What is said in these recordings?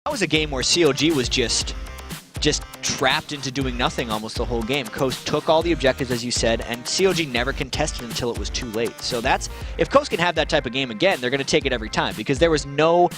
was a game where COG was just trapped into doing nothing almost the whole game. Coast took all the objectives, as you said, and COG never contested until it was too late. So that's, if Coast can have that type of game again, they're going to take it every time, because there was no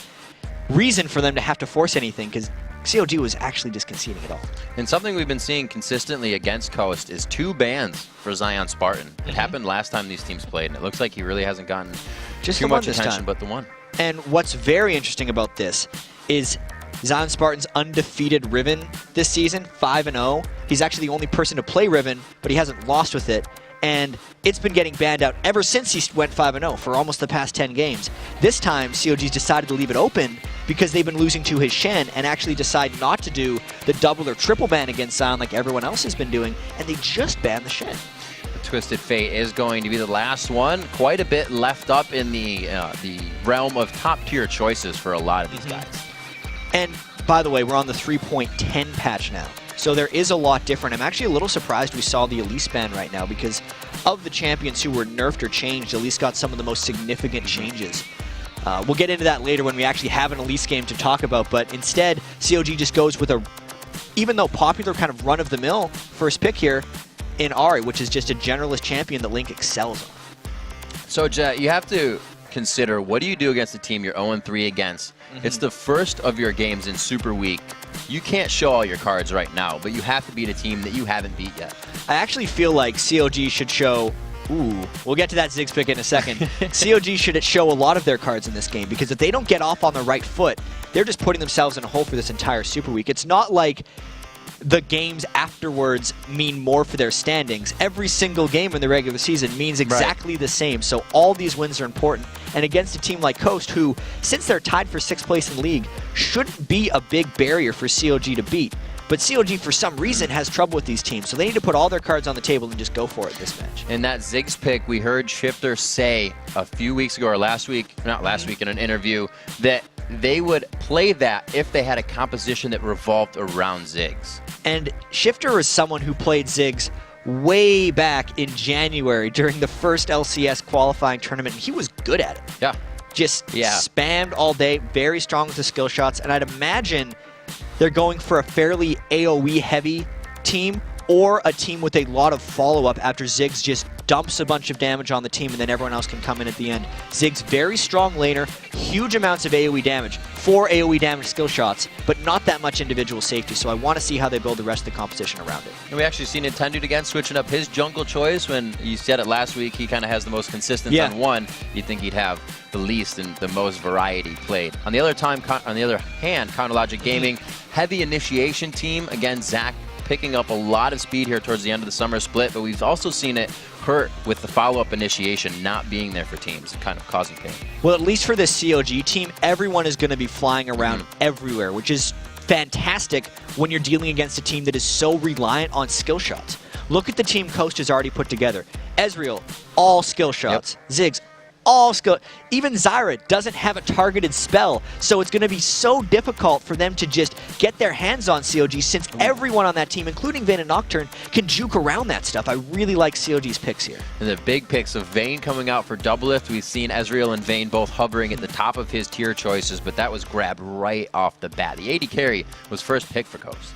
reason for them to have to force anything, because COG was actually just conceding it all. And something we've been seeing consistently against Coast is 2 bans for Zion Spartan. It happened last time these teams played, and it looks like he really hasn't gotten too much attention but the one. And what's very interesting about this is Zion Spartan's undefeated Riven this season, 5-0. He's actually the only person to play Riven, but he hasn't lost with it. And it's been getting banned out ever since he went 5-0 for almost the past 10 games. This time, COG's decided to leave it open because they've been losing to his Shen and actually decide not to do the double or triple ban against Zion like everyone else has been doing, and they just banned the Shen. Twisted Fate is going to be the last one. Quite a bit left up in the realm of top-tier choices for a lot of these guys. And by the way, we're on the 3.10 patch now. So there is a lot different. I'm actually a little surprised we saw the Elise ban right now, because of the champions who were nerfed or changed, Elise got some of the most significant changes. We'll get into that later when we actually have an Elise game to talk about, but instead, COG just goes with a, even though popular, kind of run-of-the-mill first pick here in Ahri, which is just a generalist champion that Link excels on. So, Jet, you have to consider, what do you do against a team you're 0-3 against? It's the first of your games in Super Week. You can't show all your cards right now, but you have to beat a team that you haven't beat yet. I actually feel like COG should show, we'll get to that Ziggs pick in a second. COG should show a lot of their cards in this game, because if they don't get off on the right foot, they're just putting themselves in a hole for this entire Super Week. It's not like the games afterwards mean more for their standings. Every single game in the regular season means exactly the same, so all these wins are important. And against a team like Coast, who, since they're tied for 6th place in the league, shouldn't be a big barrier for COG to beat. But COG, for some reason, has trouble with these teams, so they need to put all their cards on the table and just go for it this match. In that Ziggs pick, we heard Shifter say a few weeks ago, or last week, not last week, in an interview, that they would play that if they had a composition that revolved around Ziggs. And Shifter is someone who played Ziggs way back in January during the first LCS qualifying tournament. He was good at it. Yeah. Just spammed all day, very strong with the skill shots, and I'd imagine they're going for a fairly AoE-heavy team, or a team with a lot of follow-up after Ziggs just dumps a bunch of damage on the team and then everyone else can come in at the end. Ziggs, very strong laner, huge amounts of AoE damage, 4 AoE damage skill shots, but not that much individual safety, so I want to see how they build the rest of the composition around it. And we actually see Nintendo again switching up his jungle choice. When you said it last week, he kind of has the most consistent on one. You'd think he'd have the least and the most variety played. On the other hand, Counterlogic Gaming, heavy initiation team. Again, Zach picking up a lot of speed here towards the end of the summer split, but we've also seen it hurt with the follow-up initiation not being there for teams, kind of causing pain. Well, at least for this COG team, everyone is going to be flying around everywhere, which is fantastic when you're dealing against a team that is so reliant on skill shots. Look at the team Coast has already put together. Ezreal, all skill shots. Ziggs, all skill. Even Zyra doesn't have a targeted spell, so it's going to be so difficult for them to just get their hands on COG, since everyone on that team, including Vayne and Nocturne, can juke around that stuff. I really like COG's picks here. And the big picks of Vayne coming out for Doublelift. We've seen Ezreal and Vayne both hovering at the top of his tier choices, but that was grabbed right off the bat. The AD carry was first pick for Coast.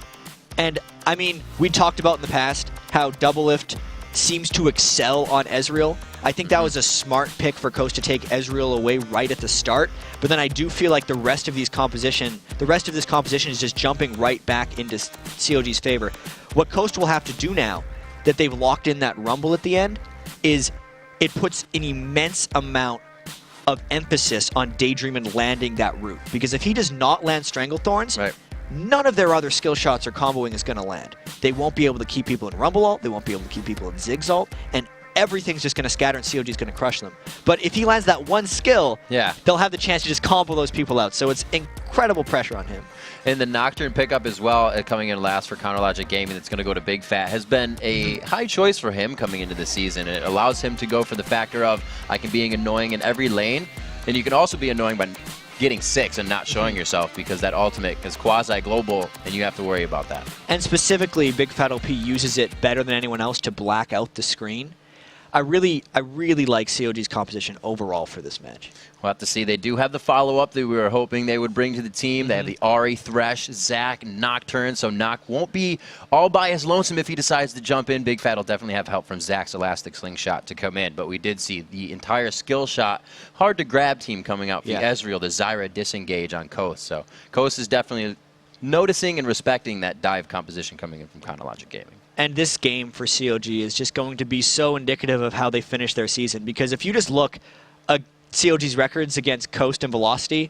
And, I mean, we talked about in the past how Doublelift seems to excel on Ezreal. I think that was a smart pick for Coast to take Ezreal away right at the start, but then I do feel like the rest of this composition is just jumping right back into COG's favor. What Coast will have to do now that they've locked in that Rumble at the end is it puts an immense amount of emphasis on Daydream and landing that route, because if he does not land Stranglethorns, none of their other skill shots or comboing is going to land. They won't be able to keep people in Rumble ult, they won't be able to keep people in Ziggs ult, and everything's just going to scatter and COG's going to crush them. But if he lands that one skill, they'll have the chance to just combo those people out. So it's incredible pressure on him. And the Nocturne pickup as well, coming in last for Counterlogic Gaming, that's going to go to Big Fat, has been a high choice for him coming into the season. It allows him to go for the factor of, I can be annoying in every lane, and you can also be annoying by getting 6 and not showing yourself, because that ultimate is quasi-global and you have to worry about that. And specifically, Big Fat OP uses it better than anyone else to black out the screen. I really like COG's composition overall for this match. We'll have to see. They do have the follow-up that we were hoping they would bring to the team. They have the Ari, Thresh, Zach, Nocturne, so Noc won't be all by his lonesome if he decides to jump in. Big Fat will definitely have help from Zach's Elastic Slingshot to come in, but we did see the entire skill shot, hard to grab team coming out from Ezreal, the Zyra disengage on Coast. So Coast is definitely noticing and respecting that dive composition coming in from Chronologic Gaming. And this game for COG is just going to be so indicative of how they finish their season, because if you just look at COG's records against Coast and Velocity,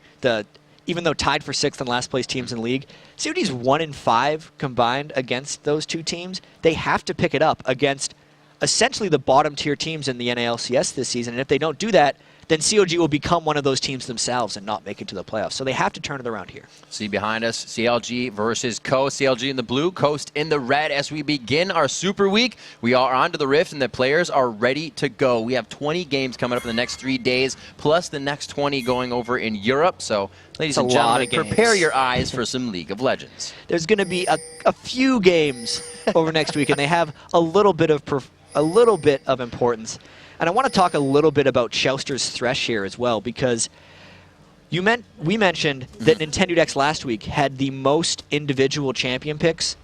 even though tied for 6th and last place teams in the league, COG's 1-5 combined against those two teams. They have to pick it up against essentially the bottom tier teams in the NALCS this season, and if they don't do that, then COG will become one of those teams themselves and not make it to the playoffs. So they have to turn it around here. See behind us, CLG versus Coast. CLG in the blue, Coast in the red. As we begin our Super Week, we are on to the Rift, and the players are ready to go. We have 20 games coming up in the next 3 days, plus the next 20 going over in Europe. So, ladies and gentlemen, prepare your eyes for some League of Legends. There's going to be a few games over next week, and they have a little bit of importance. And I want to talk a little bit about Chouster's Thresh here as well, because we mentioned that Nintendo X last week had the most individual champion picks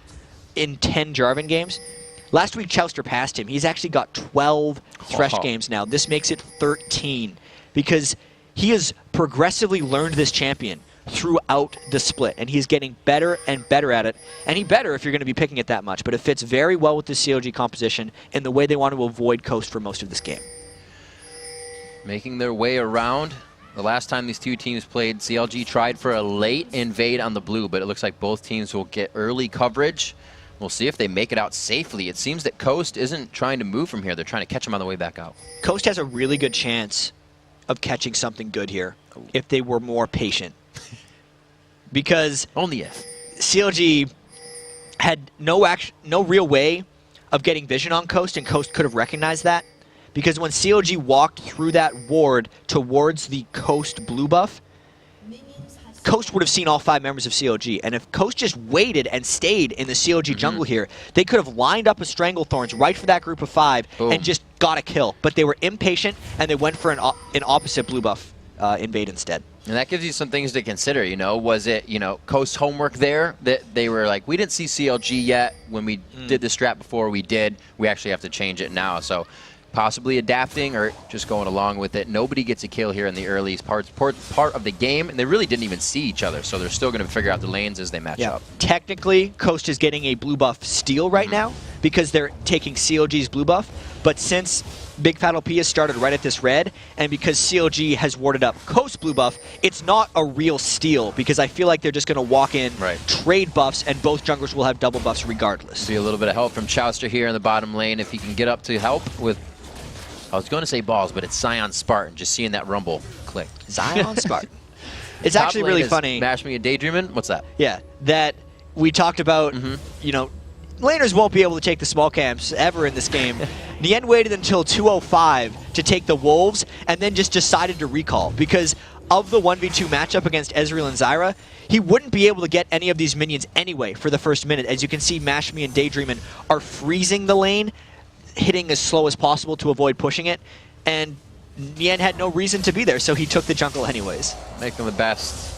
in 10 Jarvan games. Last week, Chouster passed him. He's actually got 12 Thresh games now. This makes it 13, because he has progressively learned this champion throughout the split, and he's getting better and better at it. And he better if you're going to be picking it that much, but it fits very well with the COG composition and the way they want to avoid Coast for most of this game. Making their way around. The last time these two teams played, CLG tried for a late invade on the blue, but it looks like both teams will get early coverage. We'll see if they make it out safely. It seems that Coast isn't trying to move from here. They're trying to catch him on the way back out. Coast has a really good chance of catching something good here if they were more patient. Because only if CLG had no real way of getting vision on Coast, and Coast could have recognized that. Because when CLG walked through that ward towards the Coast blue buff, Coast would have seen all 5 members of CLG. And if Coast just waited and stayed in the CLG jungle here, they could have lined up a Stranglethorns right for that group of 5 and just got a kill. But they were impatient, and they went for an opposite blue buff invade instead. And that gives you some things to consider, you know. Was it, Coast homework there that they were like, we didn't see CLG yet when we did the strat before we did. We actually have to change it now. So possibly adapting or just going along with it. Nobody gets a kill here in the early part of the game, and they really didn't even see each other. So they're still going to figure out the lanes as they match up. Technically, Coast is getting a blue buff steal right now because they're taking CLG's blue buff. But since Big Fat LP has started right at this red, and because CLG has warded up Coast blue buff, it's not a real steal, because I feel like they're just going to walk in, trade buffs, and both junglers will have double buffs regardless. See a little bit of help from Chouster here in the bottom lane if he can get up to help with, I was going to say balls, but it's Zion Spartan, just seeing that rumble click. Zion Spartan. It's actually really funny. Mash Me and Daydreamin'? What's that? Yeah, that we talked about, laners won't be able to take the small camps ever in this game. Nien waited until 2:05 to take the Wolves, and then just decided to recall, because of the 1v2 matchup against Ezreal and Zyra, he wouldn't be able to get any of these minions anyway for the first minute. As you can see, Mash Me and Daydreamin' are freezing the lane, hitting as slow as possible to avoid pushing it, and Nien had no reason to be there, so he took the jungle anyways. Making the best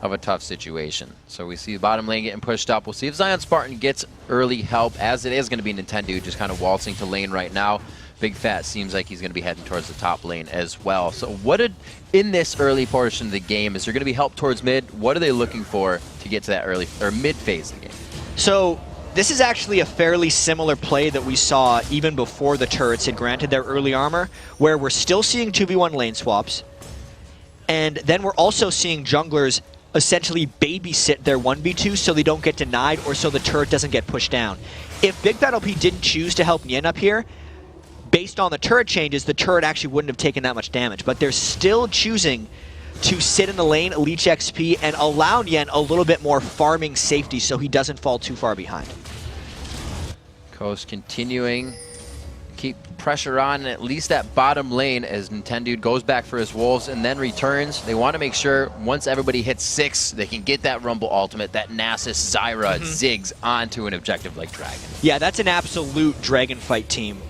of a tough situation. So we see the bottom lane getting pushed up. We'll see if Zion Spartan gets early help, as it is going to be Nintendo just kind of waltzing to lane right now. Big Fat seems like he's going to be heading towards the top lane as well. So in this early portion of the game, is there going to be help towards mid? What are they looking for to get to that early or mid phase of the game? So this is actually a fairly similar play that we saw even before the turrets had granted their early armor, where we're still seeing 2v1 lane swaps, and then we're also seeing junglers essentially babysit their 1v2 so they don't get denied or so the turret doesn't get pushed down. If Big Fat LP didn't choose to help Nien up here, based on the turret changes, the turret actually wouldn't have taken that much damage, but they're still choosing to sit in the lane, leech XP, and allow Nien a little bit more farming safety so he doesn't fall too far behind. Coast continuing, keep pressure on at least that bottom lane as Nintendo goes back for his Wolves and then returns. They want to make sure once everybody hits 6, they can get that Rumble ultimate, that Nasus, Zyra, Ziggs onto an objective like Dragon. Yeah, that's an absolute Dragon fight team.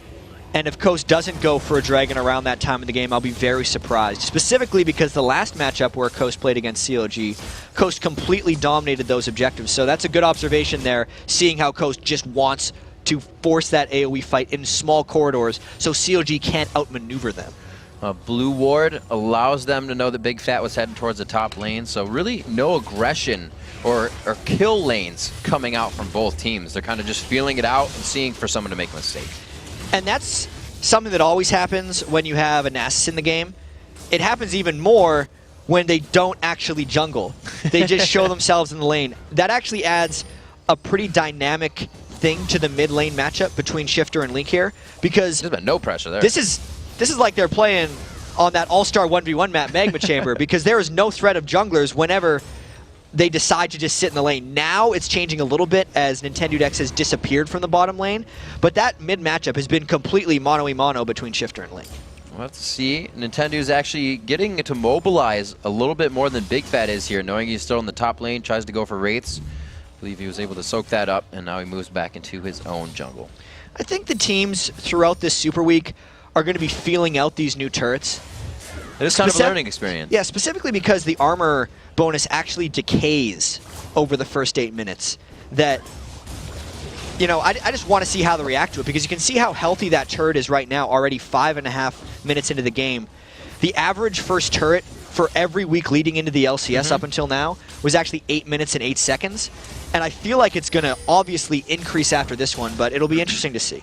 And if Coast doesn't go for a Dragon around that time of the game, I'll be very surprised. Specifically because the last matchup where Coast played against CLG, Coast completely dominated those objectives. So that's a good observation there, seeing how Coast just wants to force that AoE fight in small corridors so CLG can't outmaneuver them. Blue Ward allows them to know that Big Fat was heading towards the top lane, so really no aggression or kill lanes coming out from both teams. They're kind of just feeling it out and seeing for someone to make a mistake. And that's something that always happens when you have a Nasus in the game. It happens even more when they don't actually jungle. They just show themselves in the lane. That actually adds a pretty dynamic thing to the mid lane matchup between Shifter and Link here, because there's been no pressure there. This is like they're playing on that All-Star 1v1 map, Magma Chamber, because there is no threat of junglers whenever they decide to just sit in the lane. Now it's changing a little bit as Nintendo X has disappeared from the bottom lane, but that mid matchup has been completely mono-y-mono between Shifter and Link. We'll have to see. Nintendo's actually getting to mobilize a little bit more than Big Fat is here, knowing he's still in the top lane, tries to go for Wraiths. I believe he was able to soak that up, and now he moves back into his own jungle. I think the teams throughout this Super Week are going to be feeling out these new turrets. It is kind of a learning experience. Yeah, specifically because the armor bonus actually decays over the first 8 minutes. That, you know, I just want to see how they react to it, because you can see how healthy that turret is right now, already 5.5 minutes into the game. The average first turret for every week leading into the LCS up until now was actually 8 minutes and 8 seconds. And I feel like it's going to obviously increase after this one, but it'll be interesting to see.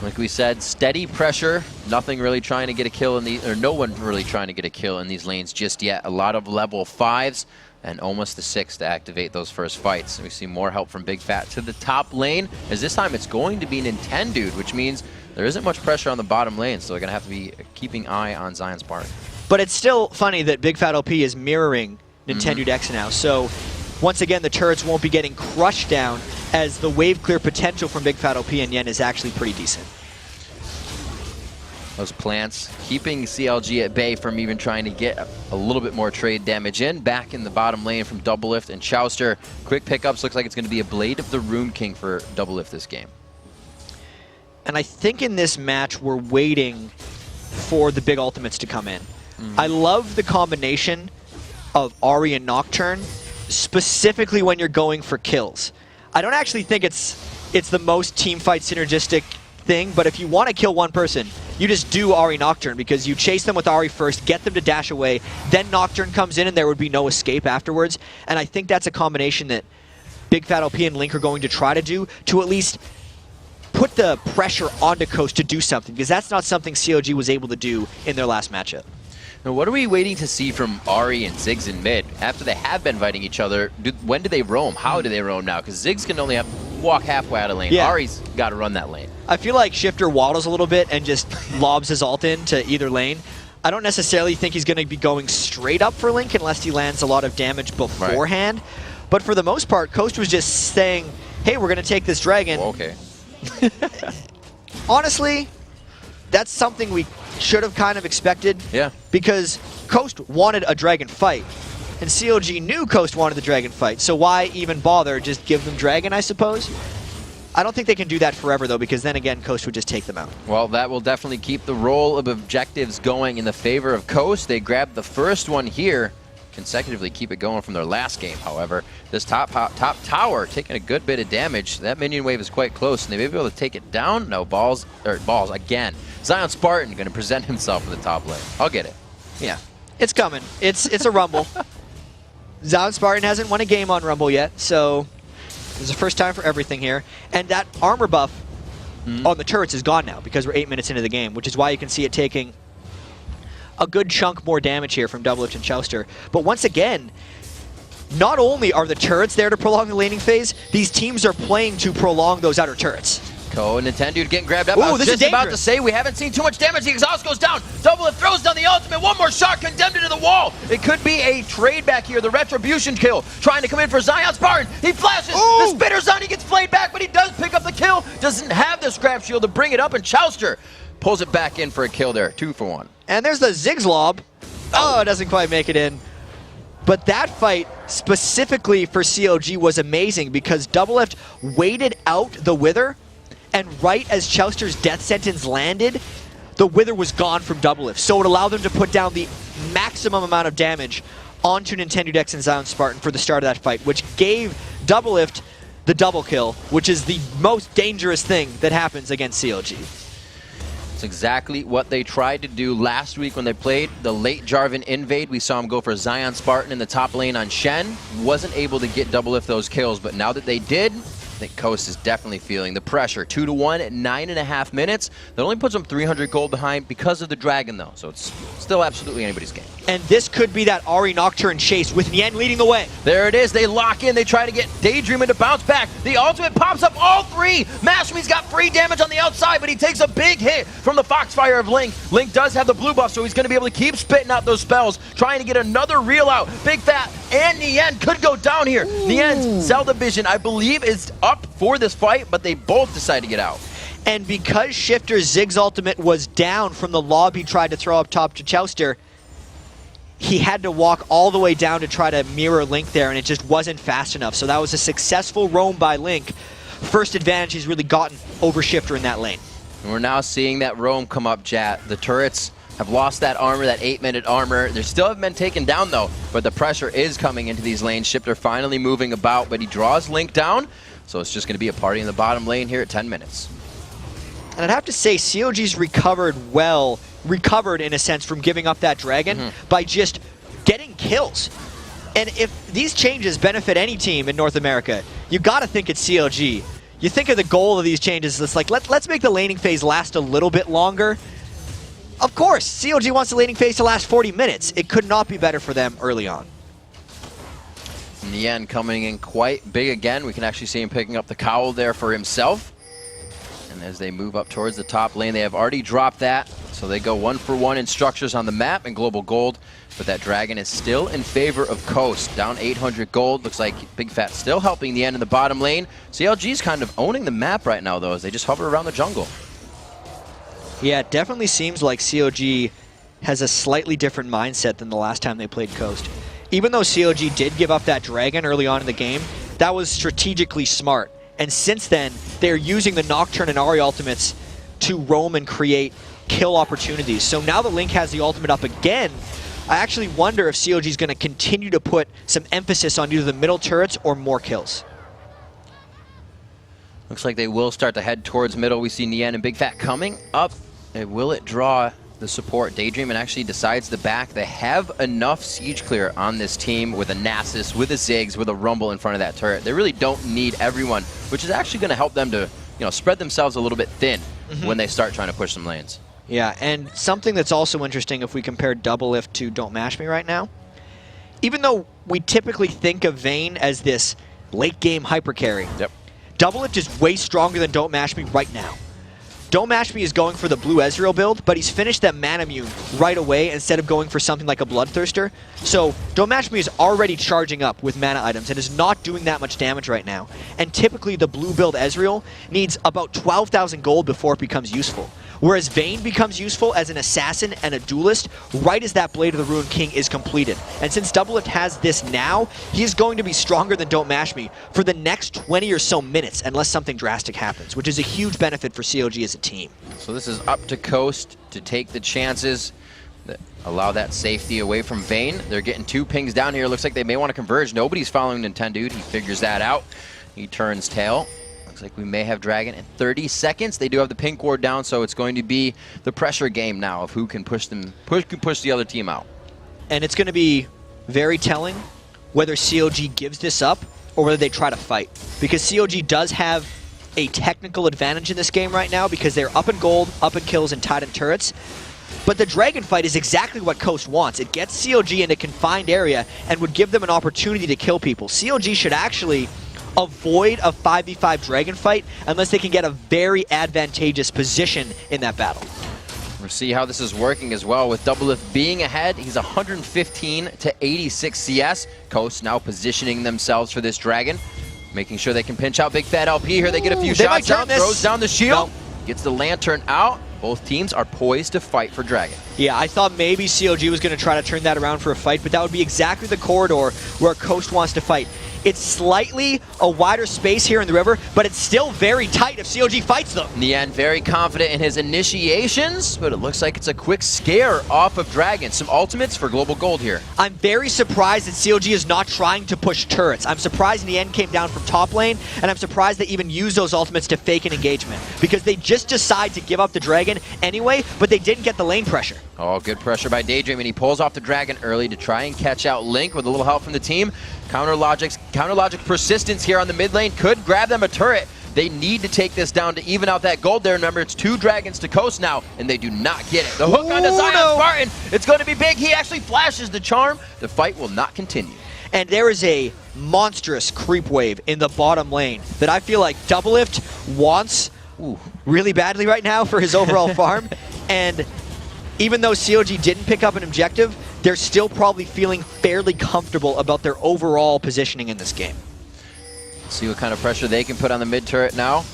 Like we said, steady pressure. Nothing really trying to get a kill in these, or no one really trying to get a kill in these lanes just yet. A lot of level 5s and almost the 6 to activate those first fights. And we see more help from Big Fat to the top lane, as this time it's going to be Nintendo, which means there isn't much pressure on the bottom lane, so they're going to have to be keeping eye on Zion's part. But it's still funny that Big Fat LP is mirroring Nintendo X now, so once again the turrets won't be getting crushed down, as the wave clear potential from Big Fat OP and Yen is actually pretty decent. Those plants keeping CLG at bay from even trying to get a little bit more trade damage in. Back in the bottom lane from Doublelift and Chouster. Quick pickups, looks like it's going to be a Blade of the Rune King for Doublelift this game. And I think in this match we're waiting for the big ultimates to come in. I love the combination of Ahri and Nocturne, specifically when you're going for kills. I don't actually think it's the most teamfight synergistic thing, but if you want to kill one person, you just do Ahri Nocturne, because you chase them with Ahri first, get them to dash away, then Nocturne comes in and there would be no escape afterwards. And I think that's a combination that Big Fat LP and Link are going to try to do, to at least put the pressure onto Coast to do something, because that's not something CLG was able to do in their last matchup. Now, what are we waiting to see from Ahri and Ziggs in mid? After they have been fighting each other, when do they roam? How do they roam now? Because Ziggs can only walk halfway out of lane. Yeah. Ahri's got to run that lane. I feel like Shifter waddles a little bit and just lobs his ult into either lane. I don't necessarily think he's going to be going straight up for Link unless he lands a lot of damage beforehand. Right. But for the most part, Coast was just saying, hey, we're going to take this dragon. Well, okay. Honestly, that's something we should have kind of expected. Yeah. Because Coast wanted a dragon fight, and CLG knew Coast wanted the dragon fight. So why even bother? Just give them dragon, I suppose? I don't think they can do that forever, though, because then again, Coast would just take them out. Well, that will definitely keep the roll of objectives going in the favor of Coast. They grabbed the first one here, consecutively keep it going from their last game. However, this top tower taking a good bit of damage. That minion wave is quite close, and they may be able to take it down. No, balls again. Zion Spartan going to present himself in the top lane. I'll get it. Yeah, it's coming. It's a Rumble. Zion Spartan hasn't won a game on Rumble yet, so it's the first time for everything here. And that armor buff on the turrets is gone now, because we're 8 minutes into the game, which is why you can see it taking a good chunk more damage here from Doublelift and Chouster. But once again, not only are the turrets there to prolong the laning phase, these teams are playing to prolong those outer turrets. Ko and Nintendo getting grabbed up. Ooh, I was this just is about to say we haven't seen too much damage. The exhaust goes down. Doublelift throws down the ultimate. One more shot, condemned into the wall. It could be a trade back here. The retribution kill trying to come in for Zion Spartan. He flashes. Ooh. The spitter's on. He gets flayed back, but he does pick up the kill. Doesn't have the scrap shield to bring it up, and Chouster pulls it back in for a kill there. 2 for 1. And there's the Ziggs lob. Oh, it doesn't quite make it in. But that fight specifically for CLG was amazing, because Doublelift waited out the Wither And right as Chouster's death sentence landed, the Wither was gone from Doublelift, so it allowed them to put down the maximum amount of damage onto Nintendo Dex and Zion Spartan for the start of that fight, which gave Doublelift the double kill, which is the most dangerous thing that happens against CLG. It's exactly what they tried to do last week when they played the late Jarvan invade. We saw him go for Zion Spartan in the top lane on Shen. Wasn't able to get Doublelift those kills, but now that they did, I think Coast is definitely feeling the pressure. 2-1 at 9.5 minutes. That only puts them 300 gold behind because of the Dragon, though. So it's still absolutely anybody's game. And this could be that Ahri Nocturne chase with Nien leading the way. There it is. They lock in. They try to get Daydream to bounce back. The ultimate pops up all three. Mashmi's got free damage on the outside, but he takes a big hit from the Foxfire of Link. Link does have the blue buff, so he's going to be able to keep spitting out those spells, trying to get another reel out. Big Fat and Nien could go down here. Nien's Zelda Vision, I believe, is up for this fight, but they both decide to get out. And because Shifter's Ziggs ultimate was down from the lob he tried to throw up top to Chouster, he had to walk all the way down to try to mirror Link there, and it just wasn't fast enough. So that was a successful roam by Link. First advantage he's really gotten over Shifter in that lane. And we're now seeing that roam come up, Jat. The turrets have lost that armor, that 8-minute armor. They still haven't been taken down, though, but the pressure is coming into these lanes. Shifter finally moving about, but he draws Link down, so it's just going to be a party in the bottom lane here at 10 minutes. And I'd have to say, COG's recovered in a sense from giving up that Dragon by just getting kills. And if these changes benefit any team in North America, you got to think it's CLG. You think of the goal of these changes, it's like, let's make the laning phase last a little bit longer. Of course, CLG wants the laning phase to last 40 minutes. It could not be better for them early on. Nien coming in quite big again. We can actually see him picking up the cowl there for himself. And as they move up towards the top lane, they have already dropped that. So they go 1-for-1 in structures on the map and global gold. But that Dragon is still in favor of Coast. Down 800 gold. Looks like Big Fat still helping the end in the bottom lane. CLG's kind of owning the map right now, though, as they just hover around the jungle. Yeah, it definitely seems like CLG has a slightly different mindset than the last time they played Coast. Even though CLG did give up that Dragon early on in the game, that was strategically smart. And since then, they're using the Nocturne and Ahri ultimates to roam and create kill opportunities. So now that Link has the ultimate up again, I actually wonder if CLG is going to continue to put some emphasis on either the middle turrets or more kills. Looks like they will start to head towards middle. We see Nien and Big Fat coming up. And will it draw the support? Daydream and actually decides to back. They have enough siege clear on this team with a Nasus, with a Ziggs, with a Rumble in front of that turret. They really don't need everyone, which is actually going to help them to, spread themselves a little bit thin when they start trying to push some lanes. Yeah, and something that's also interesting if we compare Doublelift to Don't Mash Me right now, even though we typically think of Vayne as this late game hyper carry, Doublelift is way stronger than Don't Mash Me right now. Don't Mash Me is going for the blue Ezreal build, but he's finished that Manamune right away instead of going for something like a Bloodthirster. So Don't Mash Me is already charging up with mana items and is not doing that much damage right now. And typically the blue build Ezreal needs about 12,000 gold before it becomes useful. Whereas Vayne becomes useful as an assassin and a duelist right as that Blade of the Ruined King is completed. And since Doublelift has this now, he is going to be stronger than Don't Mash Me for the next 20 or so minutes unless something drastic happens, which is a huge benefit for CLG as a team. So this is up to Coast to take the chances, that allow that safety away from Vayne. They're getting 2 pings down here. Looks like they may want to converge. Nobody's following Nintendo. He figures that out. He turns tail. Looks like we may have Dragon in 30 seconds. They do have the pink ward down, so it's going to be the pressure game now of who can push the other team out. And it's going to be very telling whether CLG gives this up or whether they try to fight. Because CLG does have a technical advantage in this game right now because they're up in gold, up in kills, and tied in turrets. But the Dragon fight is exactly what Coast wants. It gets CLG in a confined area and would give them an opportunity to kill people. CLG should actually avoid a 5v5 Dragon fight unless they can get a very advantageous position in that battle. We'll see how this is working as well with Doublelift being ahead. He's 115 to 86 CS. Coast now positioning themselves for this Dragon, making sure they can pinch out Big Fat LP here. They get a few shots down, throws down the shield, gets the Lantern out. Both teams are poised to fight for Dragon. Yeah, I thought maybe CLG was going to try to turn that around for a fight, but that would be exactly the corridor where Coast wants to fight. It's slightly a wider space here in the river, but it's still very tight if COG fights them. Nian very confident in his initiations, but it looks like it's a quick scare off of Dragon. Some ultimates for global gold here. I'm very surprised that COG is not trying to push turrets. I'm surprised Nian came down from top lane, and I'm surprised they even used those ultimates to fake an engagement, because they just decide to give up the Dragon anyway, but they didn't get the lane pressure. Oh, good pressure by Daydream, and he pulls off the Dragon early to try and catch out Link with a little help from the team. Counter Logic's persistence here on the mid lane could grab them a turret. They need to take this down to even out that gold there. Remember, it's 2 Dragons to coast now, and they do not get it. The hook onto Zion Spartan. It's going to be big. He actually flashes the charm. The fight will not continue. And there is a monstrous creep wave in the bottom lane that I feel like Doublelift wants really badly right now for his overall farm. And even though COG didn't pick up an objective, they're still probably feeling fairly comfortable about their overall positioning in this game. See what kind of pressure they can put on the mid turret now.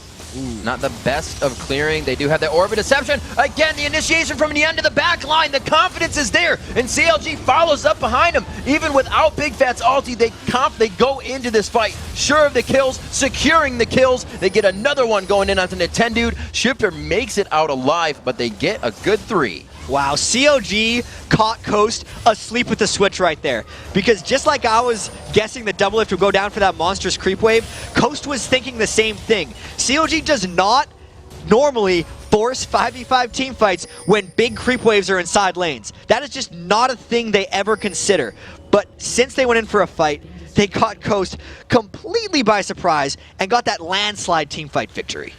Not the best of clearing. They do have their Orbit Deception. Again, the initiation from the end of the back line. The confidence is there, and CLG follows up behind him. Even without Big Fat's ulti, they go into this fight sure of the kills, securing the kills. They get another one going in onto the 10 dude. Shifter makes it out alive, but they get a good 3. Wow, COG caught Coast asleep with the switch right there. Because just like I was guessing that Doublelift would go down for that monstrous creep wave, Coast was thinking the same thing. COG does not normally force 5v5 team fights when big creep waves are inside lanes. That is just not a thing they ever consider. But since they went in for a fight, they caught Coast completely by surprise and got that landslide teamfight victory.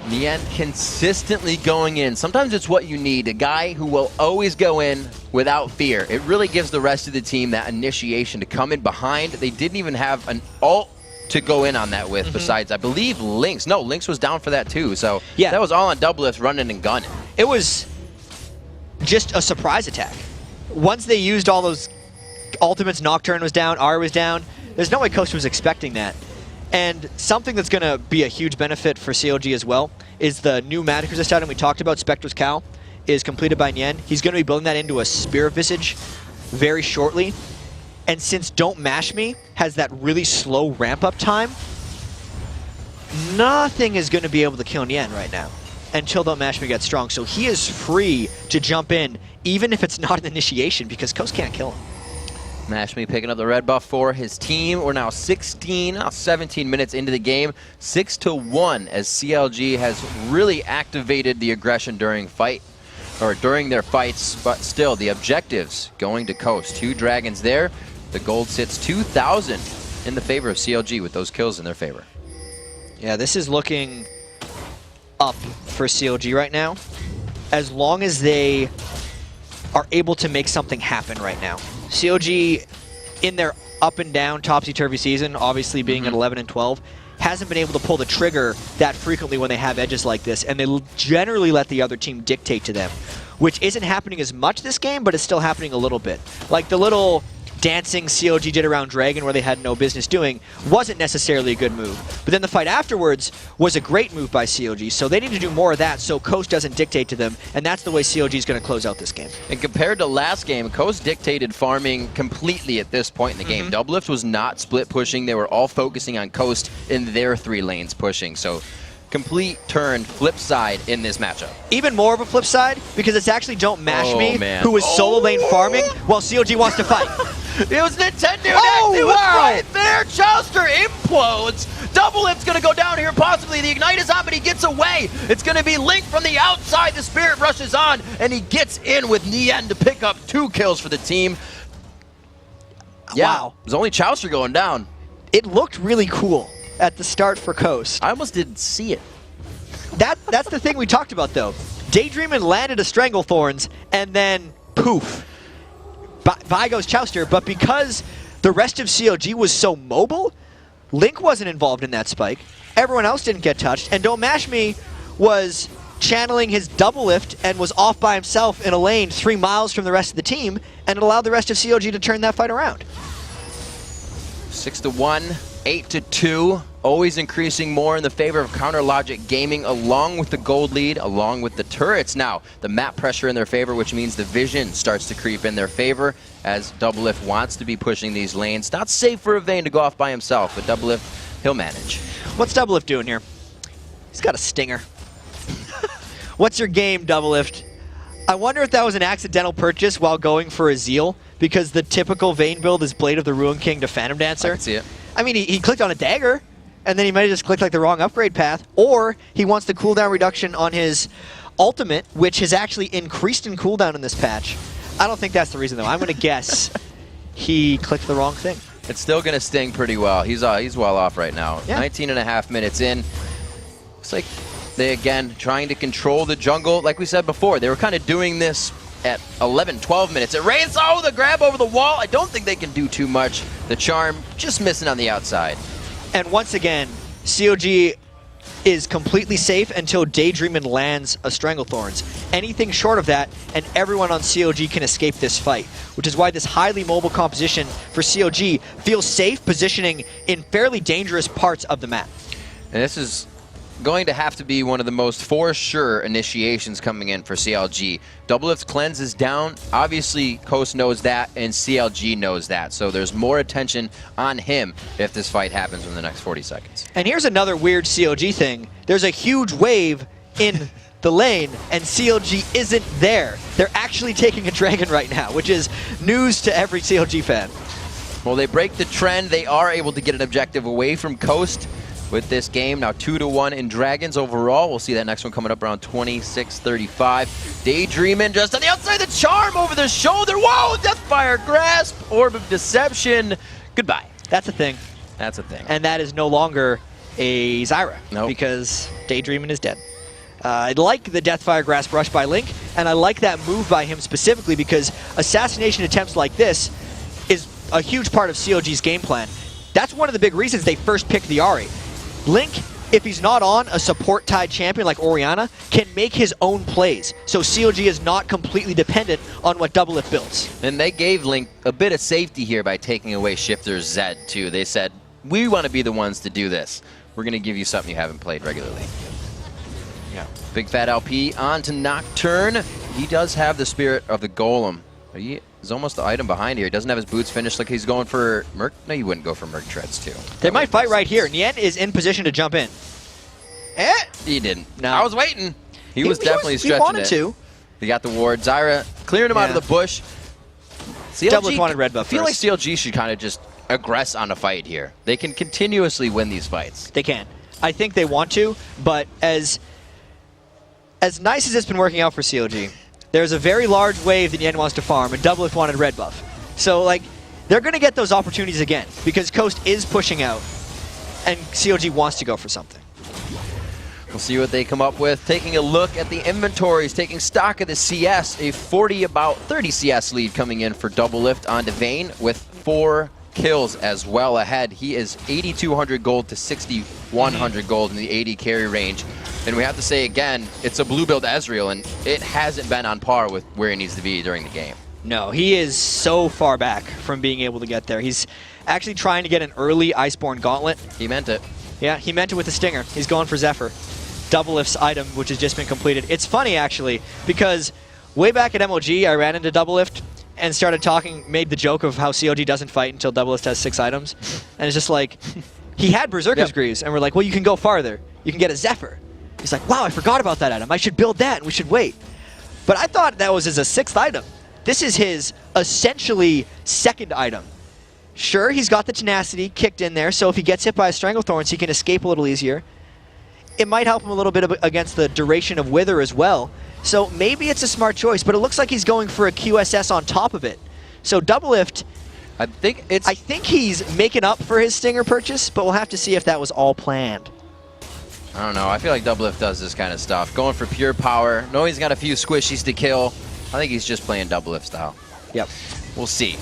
Nian consistently going in. Sometimes it's what you need, a guy who will always go in without fear. It really gives the rest of the team that initiation to come in behind. They didn't even have an ult to go in on that with, besides, I believe, Lynx. No, Lynx was down for that too, so yeah, that was all on Doublelift running and gunning. It was just a surprise attack. Once they used all those ultimates, Nocturne was down, R was down, there's no way Coast was expecting that. And something that's going to be a huge benefit for COG as well is the new magic resist item we talked about, Spectre's Cowl, is completed by Nian. He's going to be building that into a Spear Visage very shortly. And since Don't Mash Me has that really slow ramp-up time, nothing is going to be able to kill Nian right now until Don't Mash Me gets strong. So he is free to jump in, even if it's not an initiation, because Coast can't kill him. Mash Me picking up the red buff for his team. We're now 17 minutes into the game. 6-1 as CLG has really activated the aggression during their fights, but still the objectives going to Coast. 2 Dragons there. The gold sits 2,000 in the favor of CLG with those kills in their favor. Yeah, this is looking up for CLG right now, as long as they are able to make something happen right now. CLG, in their up and down topsy-turvy season, obviously being at 11 and 12, hasn't been able to pull the trigger that frequently when they have edges like this, and they generally let the other team dictate to them, which isn't happening as much this game, but it's still happening a little bit. Like the little dancing COG did around Dragon where they had no business doing wasn't necessarily a good move. But then the fight afterwards was a great move by COG, so they need to do more of that so Coast doesn't dictate to them, and that's the way COG is going to close out this game. And compared to last game, Coast dictated farming completely at this point in the game. Doublelift was not split pushing. They were all focusing on Coast in their 3 lanes pushing. So complete turn, flip side in this matchup. Even more of a flip side, because it's actually Don't Mash Me, who is solo lane farming while COG wants to fight. It was Nintendo Next. It was right there. Chowster implodes. Doublelift's going to go down here possibly. The Ignite is on, but he gets away. It's going to be Link from the outside. The Spirit rushes on, and he gets in with Nian to pick up 2 kills for the team. Yeah, wow. It was only Chowster going down. It looked really cool at the start for Coast. I almost didn't see it. That's the thing we talked about, though. Daydreamin' landed a Stranglethorns, and then poof. By goes Chowster, but because the rest of CLG was so mobile, Link wasn't involved in that spike. Everyone else didn't get touched, and Don't Mash Me was channeling his Doublelift and was off by himself in a lane 3 miles from the rest of the team, and it allowed the rest of CLG to turn that fight around. 6-1. 8-2, always increasing more in the favor of Counter Logic Gaming, along with the gold lead, along with the turrets. Now, the map pressure in their favor, which means the vision starts to creep in their favor, as Doublelift wants to be pushing these lanes. Not safe for a Vayne to go off by himself, but Doublelift, he'll manage. What's Doublelift doing here? He's got a stinger. What's your game, Doublelift? I wonder if that was an accidental purchase while going for a Zeal, because the typical Vayne build is Blade of the Ruin King to Phantom Dancer. I can see it. I mean, he clicked on a dagger, and then he might have just clicked like the wrong upgrade path, or he wants the cooldown reduction on his ultimate, which has actually increased in cooldown in this patch. I don't think that's the reason, though. I'm going to guess he clicked the wrong thing. It's still going to sting pretty well. He's well off right now. Yeah. 19.5 minutes in. Looks like they, again, trying to control the jungle. Like we said before, they were kind of doing this at 11, 12 minutes. It rains. Oh, the grab over the wall. I don't think they can do too much. The charm just missing on the outside. And once again, COG is completely safe until Daydreamin lands a Stranglethorns. Anything short of that, and everyone on COG can escape this fight, which is why this highly mobile composition for COG feels safe, positioning in fairly dangerous parts of the map. And this is going to have to be one of the most for sure initiations coming in for CLG. Doublelift's cleanse is down. Obviously, Coast knows that, and CLG knows that. So there's more attention on him if this fight happens in the next 40 seconds. And here's another weird CLG thing. There's a huge wave in the lane, and CLG isn't there. They're actually taking a dragon right now, which is news to every CLG fan. Well, they break the trend. They are able to get an objective away from Coast with this game. Now 2-1 in Dragons overall. We'll see that next one coming up around 26:35. Daydreamin just on the outside, the charm over the shoulder. Whoa, Deathfire Grasp, Orb of Deception. Goodbye. That's a thing. That's a thing. And that is no longer a Zyra, because Daydreamin is dead. I like the Deathfire Grasp rush by Link, and I like that move by him specifically because assassination attempts like this is a huge part of COG's game plan. That's one of the big reasons they first picked the Ahri. Link, if he's not on a support-tied champion like Orianna, can make his own plays. So COG is not completely dependent on what Doublelift builds. And they gave Link a bit of safety here by taking away Shifter's Zed, too. They said, we want to be the ones to do this. We're going to give you something you haven't played regularly. Yeah. Big Fat LP on to Nocturne. He does have the Spirit of the Golem. He's almost the item behind here. He doesn't have his boots finished like he's going for Merc. No, you wouldn't go for Merc Treads, too. They might fight right here. Nien is in position to jump in. He didn't. No. I was waiting. He was definitely stretching he wanted to. He got the ward. Zyra clearing him out of the bush. CLG wanted red buff I feel like CLG should kind of just aggress on a fight here. They can continuously win these fights. They can. I think they want to, but as nice as it's been working out for CLG, there's a very large wave that Nien wants to farm, and Doublelift wanted red buff. So, like, they're going to get those opportunities again, because Coast is pushing out, and CLG wants to go for something. We'll see what they come up with. Taking a look at the inventories, taking stock of the CS, a 30 CS lead coming in for Doublelift onto Vayne with 4 kills as well ahead. He is 8,200 gold to 6,100 gold in the 80 carry range. And we have to say again, it's a blue build Ezreal, and it hasn't been on par with where he needs to be during the game. No, he is so far back from being able to get there. He's actually trying to get an early Iceborne Gauntlet. He meant it. Yeah, he meant it with the Stinger. He's going for Zephyr. Doublelift's item, which has just been completed. It's funny, actually, because way back at MOG, I ran into Doublelift and started talking, made the joke of how COG doesn't fight until Doublelift has 6 items. And it's just like, he had Berserker's Greaves, and we're like, well, you can go farther. You can get a Zephyr. He's like, wow, I forgot about that item. I should build that, and we should wait. But I thought that was his 6th item. This is his, essentially, 2nd item. Sure, he's got the tenacity kicked in there, so if he gets hit by a Stranglethorns, he can escape a little easier. It might help him a little bit against the duration of Wither as well. So maybe it's a smart choice, but it looks like he's going for a QSS on top of it. So Doublelift, I think he's making up for his Stinger purchase, but we'll have to see if that was all planned. I don't know. I feel like Doublelift does this kind of stuff. Going for pure power. Knowing he's got a few squishies to kill. I think he's just playing Doublelift style. Yep. We'll see.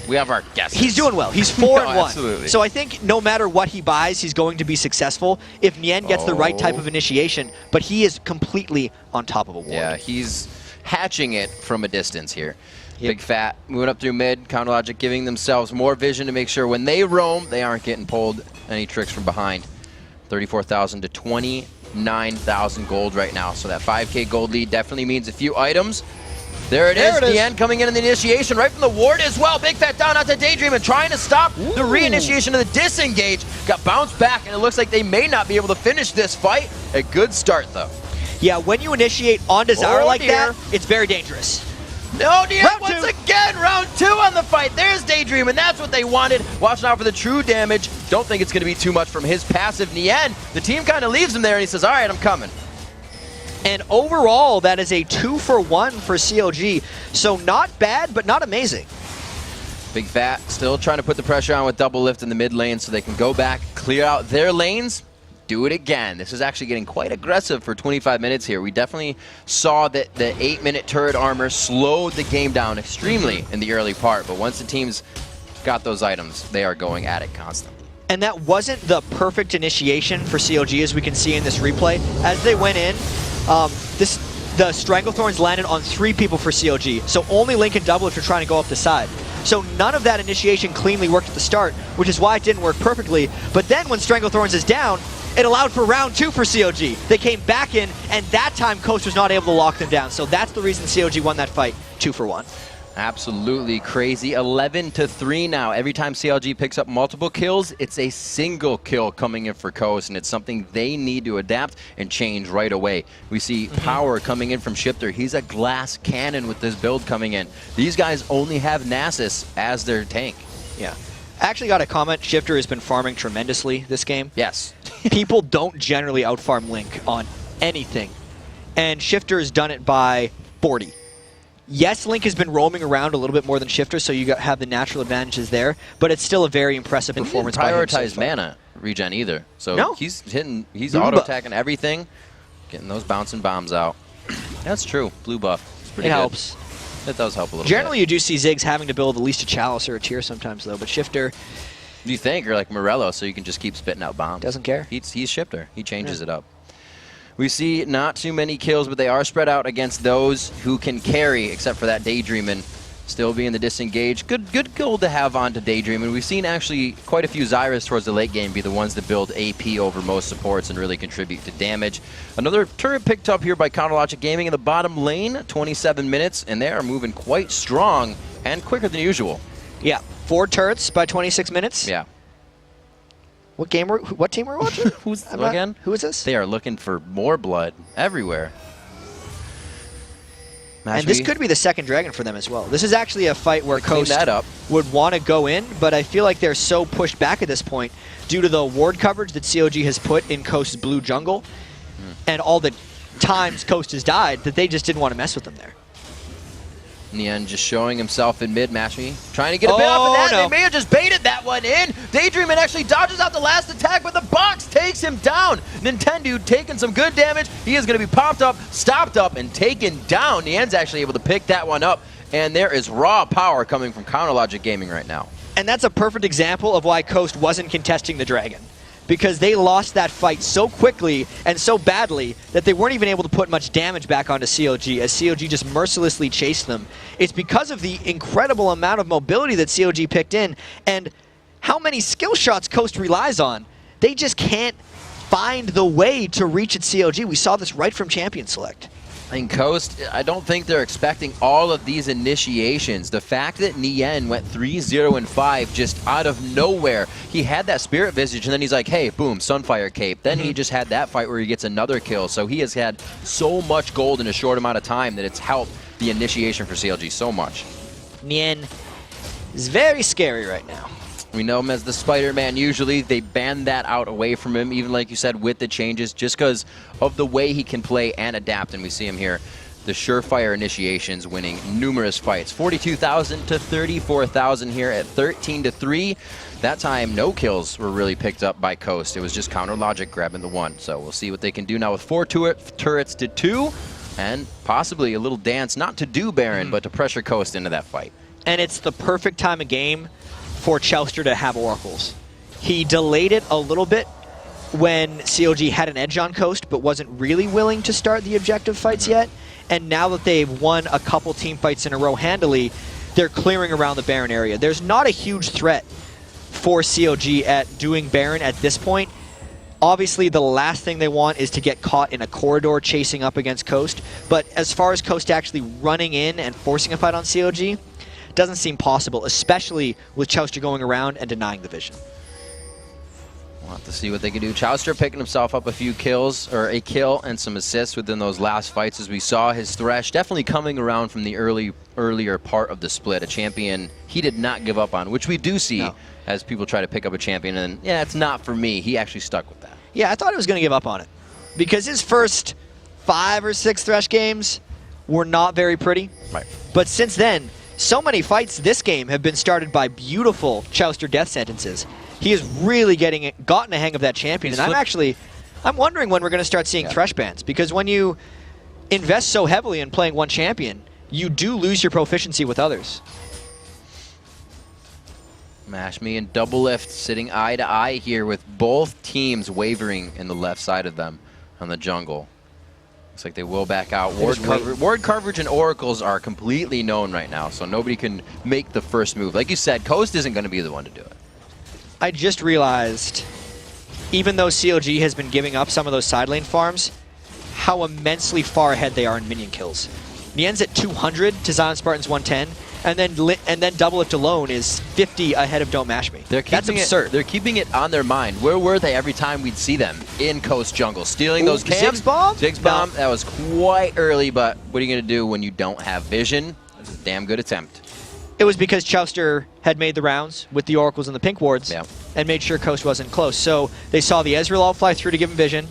We have our guesses. He's doing well. He's 4-1. Absolutely. So I think no matter what he buys, he's going to be successful if Nien gets the right type of initiation, but he is completely on top of a ward. Yeah, he's hatching it from a distance here. Big Fat moving up through mid. Counterlogic giving themselves more vision to make sure when they roam, they aren't getting pulled any tricks from behind. 34,000 to 29,000 gold right now. So that 5K gold lead definitely means a few items. There it is. The end coming in the initiation right from the ward as well. Big Fat down out to Daydream and trying to stop the reinitiation of the disengage. Got bounced back, and it looks like they may not be able to finish this fight. A good start, though. Yeah, when you initiate on Desire like that, it's very dangerous. No, Nien once again, round 2 on the fight. There's Daydream, and that's what they wanted. Watching out for the true damage. Don't think it's going to be too much from his passive. Nien, the team kind of leaves him there, and he says, all right, I'm coming. And overall, that is a 2-for-1 for CLG. So not bad, but not amazing. Big Fat still trying to put the pressure on with double lift in the mid lane so they can go back, clear out their lanes, do it again. This is actually getting quite aggressive for 25 minutes here. We definitely saw that the 8-minute turret armor slowed the game down extremely in the early part, but once the teams got those items, they are going at it constantly. And that wasn't the perfect initiation for CLG, as we can see in this replay. As they went in, the Stranglethorns landed on 3 people for CLG, so only Link and double if you're trying to go up the side. So none of that initiation cleanly worked at the start, which is why it didn't work perfectly. But then when Stranglethorns is down, it allowed for round 2 for CLG. They came back in, and that time Coast was not able to lock them down. So that's the reason CLG won that fight, 2-for-1. Absolutely crazy. 11-3 now. Every time CLG picks up multiple kills, it's a single kill coming in for Coast, and it's something they need to adapt and change right away. We see power coming in from Shifter. He's a glass cannon with this build coming in. These guys only have Nasus as their tank. Yeah. I actually got a comment. Shifter has been farming tremendously this game. Yes. People don't generally outfarm Link on anything, and Shifter has done it by 40. Yes, Link has been roaming around a little bit more than Shifter, so you have the natural advantages there, but it's still a very impressive performance by him. He didn't prioritize mana regen either, so no. He's auto-attacking everything, getting those bouncing bombs out. That's true. Blue buff. It's pretty good. Helps. It does help a little Generally, bit. you do see Ziggs having to build at least a Chalice or a Tier sometimes, though, but Shifter... You think, or like Morello, so you can just keep spitting out bombs. Doesn't care. He's Shifter. He changes it up. We see not too many kills, but they are spread out against those who can carry, except for that Daydream and still being the disengage. Good goal to have on to Daydream, and we've seen actually quite a few Zyras towards the late game be the ones that build AP over most supports and really contribute to damage. Another turret picked up here by Counterlogic Gaming in the bottom lane, 27 minutes, and they are moving quite strong and quicker than usual. Yeah, 4 turrets by 26 minutes. Yeah. What team we're watching? Who is this? They are looking for more blood everywhere. And this could be the second dragon for them as well. This is actually a fight where Coast would want to go in, but I feel like they're so pushed back at this point due to the ward coverage that COG has put in Coast's blue jungle and all the times Coast has died that they just didn't want to mess with them there. Nien just showing himself in mid, Mashmi. Trying to get a bit off of that. No. They may have just baited that one in. Daydream actually dodges out the last attack, but the box takes him down. Nintendo taking some good damage. He is going to be popped up, stopped up, and taken down. Nien's actually able to pick that one up, and there is raw power coming from Counterlogic Gaming right now. And that's a perfect example of why Coast wasn't contesting the dragon. Because they lost that fight so quickly and so badly that they weren't even able to put much damage back onto CLG as CLG just mercilessly chased them. It's because of the incredible amount of mobility that CLG picked in and how many skill shots Coast relies on. They just can't find the way to reach at CLG. We saw this right from Champion Select. In Coast, I don't think they're expecting all of these initiations. The fact that Nien went 3-0-5 just out of nowhere. He had that Spirit Visage, and then he's like, hey, boom, Sunfire Cape. Then he just had that fight where he gets another kill. So he has had so much gold in a short amount of time that it's helped the initiation for CLG so much. Nien is very scary right now. We know him as the Spider-Man usually. They banned that out away from him, even like you said, with the changes, just because of the way he can play and adapt. And we see him here, the surefire initiations, winning numerous fights. 42,000 to 34,000 here at 13-3. That time, no kills were really picked up by Coast. It was just Counterlogic grabbing the one. So we'll see what they can do now with 4 turrets to 2, and possibly a little dance, not to do Baron, but to pressure Coast into that fight. And it's the perfect time of game for Chelsea to have oracles. He delayed it a little bit when CLG had an edge on Coast, but wasn't really willing to start the objective fights yet. And now that they've won a couple team fights in a row handily, they're clearing around the Baron area. There's not a huge threat for COG at doing Baron at this point. Obviously, the last thing they want is to get caught in a corridor chasing up against Coast. But as far as Coast actually running in and forcing a fight on COG, doesn't seem possible, especially with Chouster going around and denying the vision. We'll have to see what they can do. Chouster picking himself up a few kills, or a kill and some assists within those last fights. As we saw, his Thresh definitely coming around from the earlier part of the split. A champion he did not give up on, which we do see as people try to pick up a champion. And yeah, it's not for me. He actually stuck with that. Yeah, I thought he was going to give up on it because his first 5 or 6 Thresh games were not very pretty. Right. But since then, so many fights this game have been started by beautiful Chouster death sentences. He has really gotten a hang of that champion, and I'm wondering when we're going to start seeing Thresh bans, because when you invest so heavily in playing one champion, you do lose your proficiency with others. Mashme and Doublelift sitting eye to eye here with both teams wavering in the left side of them on the jungle. Looks like they will back out. Ward coverage and oracles are completely known right now, so nobody can make the first move. Like you said, Coast isn't going to be the one to do it. I just realized, even though COG has been giving up some of those side lane farms, how immensely far ahead they are in minion kills. Nien's at 200 to Zion Spartan's 110, and then Doublelift alone is 50 ahead of Don't Mash Me. That's absurd. They're keeping it on their mind. Where were they every time we'd see them in Coast Jungle? Stealing those camps? Ziggs Bomb? Ziggs Bomb, that was quite early, but what are you going to do when you don't have vision? That's a damn good attempt. It was because Chouster had made the rounds with the oracles and the pink wards and made sure Coast wasn't close. So they saw the Ezreal ult fly through to give him vision.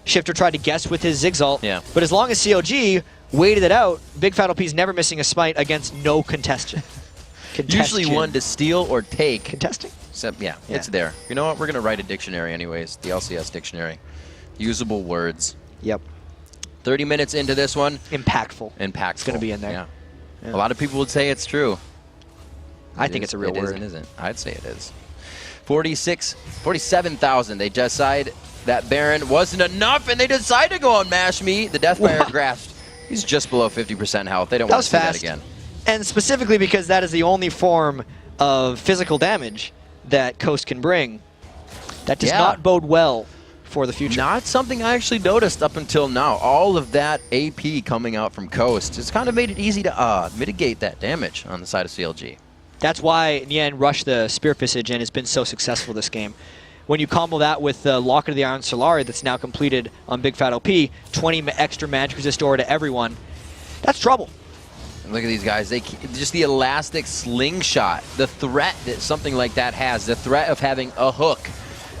Shifter tried to guess with his Ziggs ult. But as long as COG waited it out, Big Fat OP's never missing a smite against no contestation. Usually one to steal or take. Contesting? Except, it's there. You know what? We're going to write a dictionary anyways, the LCS dictionary. Usable words. Yep. 30 minutes into this one. Impactful. Impactful. It's going to be in there. Yeah. A lot of people would say it's true. I think it's a real word. It isn't. I'd say it is. 47,000. They decide that Baron wasn't enough, and they decide to go on Mash Me. The Deathfire Grasp. He's just below 50% health. They don't want to see that again. And specifically because that is the only form of physical damage that Coast can bring. That does not bode well for the future. Not something I actually noticed up until now. All of that AP coming out from Coast has kind of made it easy to mitigate that damage on the side of CLG. That's why Nien rushed the Spear Visage and has been so successful this game. When you combo that with the Locket of the Iron Solari that's now completed on Big Fat OP, 20 extra magic resist aura to everyone, that's trouble. And look at these guys. Just the elastic slingshot, the threat that something like that has, the threat of having a hook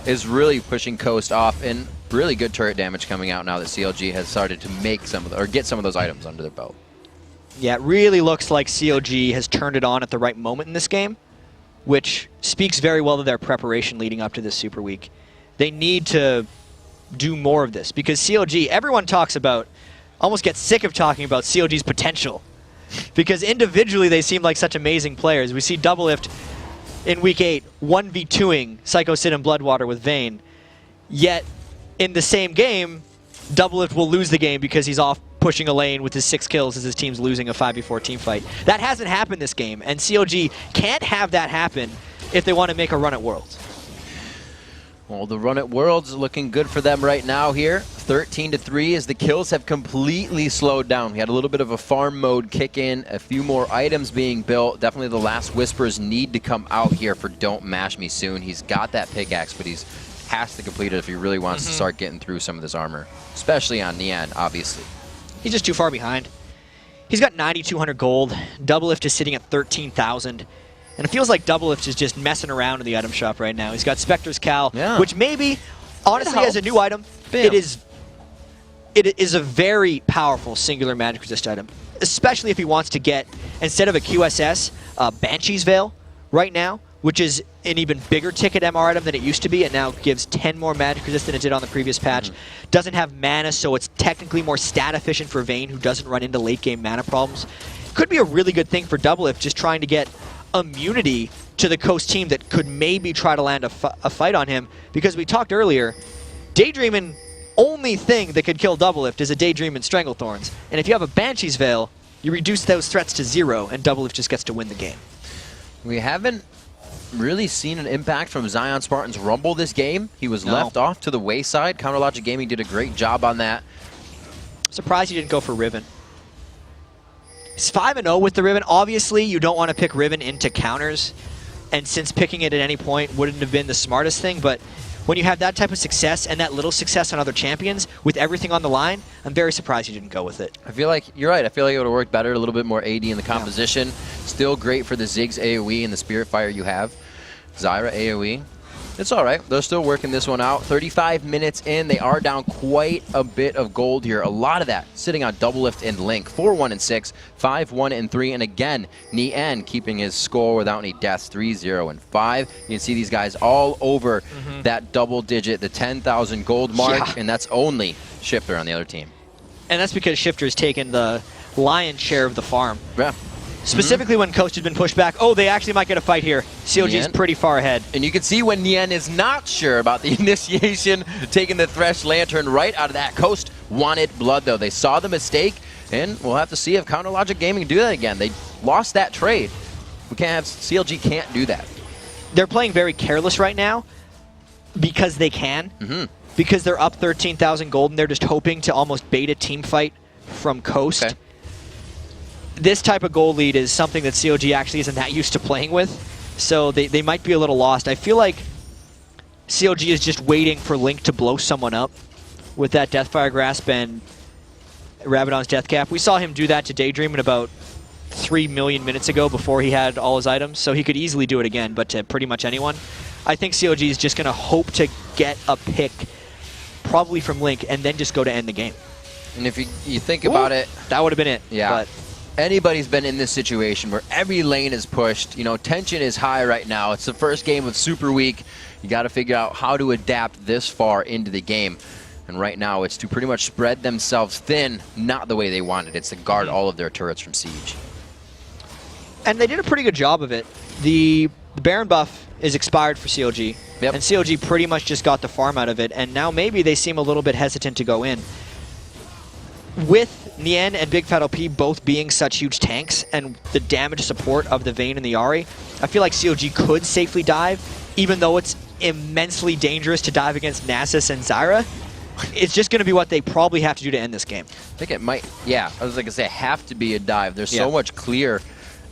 is really pushing Coast off, and really good turret damage coming out now that CLG has started to make some of or get some of those items under their belt. Yeah, it really looks like COG has turned it on at the right moment in this game, which speaks very well to their preparation leading up to this Super Week. They need to do more of this because COG, everyone talks about, almost gets sick of talking about COG's potential because individually they seem like such amazing players. We see Doublelift in Week 8 1v2ing Psycho Sid and Bloodwater with Vayne, yet in the same game, Doublelift will lose the game because he's off pushing a lane with his 6 kills as his team's losing a 5v4 team fight. That hasn't happened this game, and COG can't have that happen if they want to make a run at Worlds. Well, the run at Worlds is looking good for them right now here. 13-3 as the kills have completely slowed down. We had a little bit of a farm mode kick in, a few more items being built. Definitely the last Whispers need to come out here for Don't Mash Me soon. He's got that pickaxe, but he's has to complete it if he really wants to start getting through some of this armor, especially on Nien, obviously. He's just too far behind. He's got 9,200 gold. Doublelift is sitting at 13,000. And it feels like Doublelift is just messing around in the item shop right now. He's got Spectre's Cal, which maybe, honestly, as a new item, it is a very powerful singular magic resist item. Especially if he wants to get, instead of a QSS, Banshee's Veil right now, which is an even bigger ticket MR item than it used to be. It now gives 10 more magic resist than it did on the previous patch. Doesn't have mana, so it's technically more stat efficient for Vayne, who doesn't run into late game mana problems. Could be a really good thing for Doublelift, just trying to get immunity to the Coast team that could maybe try to land a fight on him. Because we talked earlier, Daydreamin' only thing that could kill Doublelift is a Daydream and Stranglethorns. And if you have a Banshee's Veil, You reduce those threats to 0, and Doublelift just gets to win the game. We haven't really seen an impact from Zion Spartan's Rumble this game. He was left off to the wayside. Counterlogic Gaming did a great job on that. Surprised he didn't go for Riven. He's 5-0 with the Riven. Obviously, you don't want to pick Riven into counters, and since picking it at any point wouldn't have been the smartest thing, but when you have that type of success and that little success on other champions with everything on the line, I'm very surprised you didn't go with it. I feel like, you're right, I feel like it would have worked better, a little bit more AD in the composition. Still great for the Ziggs AoE and the Spirit Fire you have. Zyra AoE. It's all right. They're still working this one out. 35 minutes in. They are down quite a bit of gold here. A lot of that sitting on Doublelift and Link. 4-1-6, 5-1-3, and again, Nien keeping his score without any deaths. 3-0-5. You can see these guys all over that double digit, the 10,000 gold mark, and that's only Shifter on the other team. And that's because Shifter's taken the lion's share of the farm. Yeah. Specifically when Coast has been pushed back. Oh, they actually might get a fight here. COG is pretty far ahead. And you can see when Nien is not sure about the initiation, taking the Thresh Lantern right out of that. Coast wanted blood, though. They saw the mistake, and we'll have to see if Counterlogic Gaming can do that again. They lost that trade. We can't have CLG can't do that. They're playing very careless right now because they can. Because they're up 13,000 gold, and they're just hoping to almost bait a team fight from Coast. Okay. This type of goal lead is something that COG actually isn't that used to playing with, so they might be a little lost. I feel like COG is just waiting for Link to blow someone up with that Deathfire Grasp and Rabadon's Death Cap. We saw him do that to Daydream in about 3 million minutes ago before he had all his items, so he could easily do it again, but to pretty much anyone. I think COG is just going to hope to get a pick, probably from Link, and then just go to end the game. And if you think about it... That would have been it. Yeah. But anybody's been in this situation where every lane is pushed. You know, tension is high right now. It's the first game of Super Week. You got to figure out how to adapt this far into the game. And right now, it's to pretty much spread themselves thin, not the way they wanted. It's to guard all of their turrets from siege. And they did a pretty good job of it. The Baron buff is expired for COG. Yep. And COG pretty much just got the farm out of it. And now maybe they seem a little bit hesitant to go in. With Nien and Big Fat LP both being such huge tanks and the damage support of the Vayne and the Ahri, I feel like COG could safely dive, even though it's immensely dangerous to dive against Nasus and Zyra. It's just going to be what they probably have to do to end this game. I think it might, yeah, I was going to say, have to be a dive. There's so much clear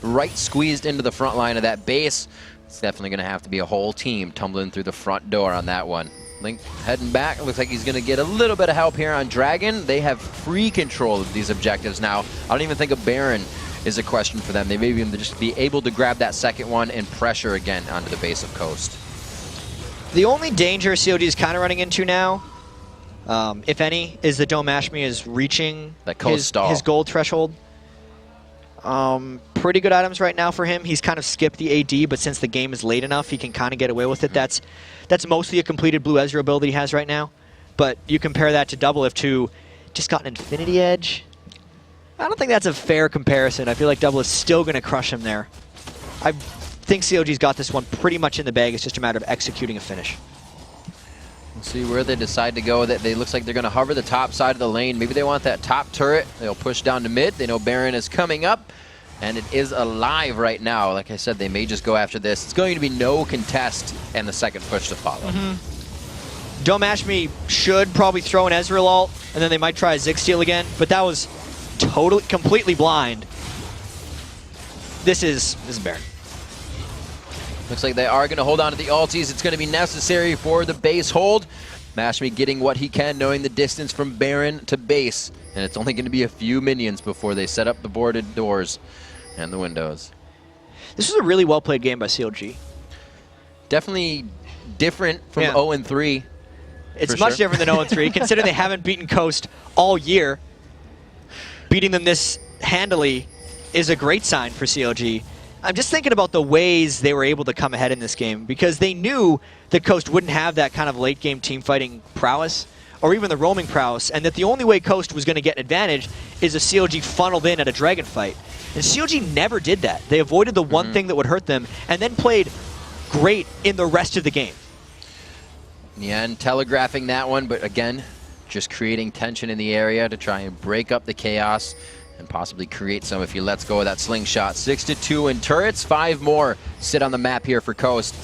right squeezed into the front line of that base. It's definitely going to have to be a whole team tumbling through the front door on that one. Link heading back. It looks like he's going to get a little bit of help here on Dragon. They have free control of these objectives now. I don't even think a Baron is a question for them. They may even just be able to grab that second one and pressure again onto the base of Coast. The only danger COD is kind of running into now, if any, is that Don't Mash Me is reaching that his gold threshold. Pretty good items right now for him. He's kind of skipped the AD, but since the game is late enough, he can kind of get away with it. That's mostly a completed Blue Ezreal build that he has right now. But you compare that to Doublelift, who just got an Infinity Edge. I don't think that's a fair comparison. I feel like Doublelift's still going to crush him there. I think COG's got this one pretty much in the bag. It's just a matter of executing a finish. We'll see where they decide to go. That they looks like they're going to hover the top side of the lane. Maybe they want that top turret. They'll push down to mid. They know Baron is coming up, and it is alive right now. Like I said, they may just go after this. It's going to be no contest and the second push to follow. Don't Mash Me should probably throw an Ezreal ult, and then they might try a Zig steal again, but that was completely blind. This is Baron. Looks like they are going to hold on to the ulties. It's going to be necessary for the base hold. Mashme getting what he can, knowing the distance from Baron to base. And it's only going to be a few minions before they set up the boarded doors and the windows. This was a really well-played game by CLG. Definitely different from 0-3. It's much different than 0-3, considering they haven't beaten Coast all year. Beating them this handily is a great sign for CLG. I'm just thinking about the ways they were able to come ahead in this game, because they knew that Coast wouldn't have that kind of late-game team-fighting prowess, or even the roaming prowess, and that the only way Coast was going to get an advantage is if CLG funneled in at a dragon fight. And CLG never did that. They avoided the one thing that would hurt them, and then played great in the rest of the game. Nien telegraphing that one, but again, just creating tension in the area to try and break up the chaos and possibly create some if he lets go of that slingshot. 6-2 in turrets, 5 more sit on the map here for Coast.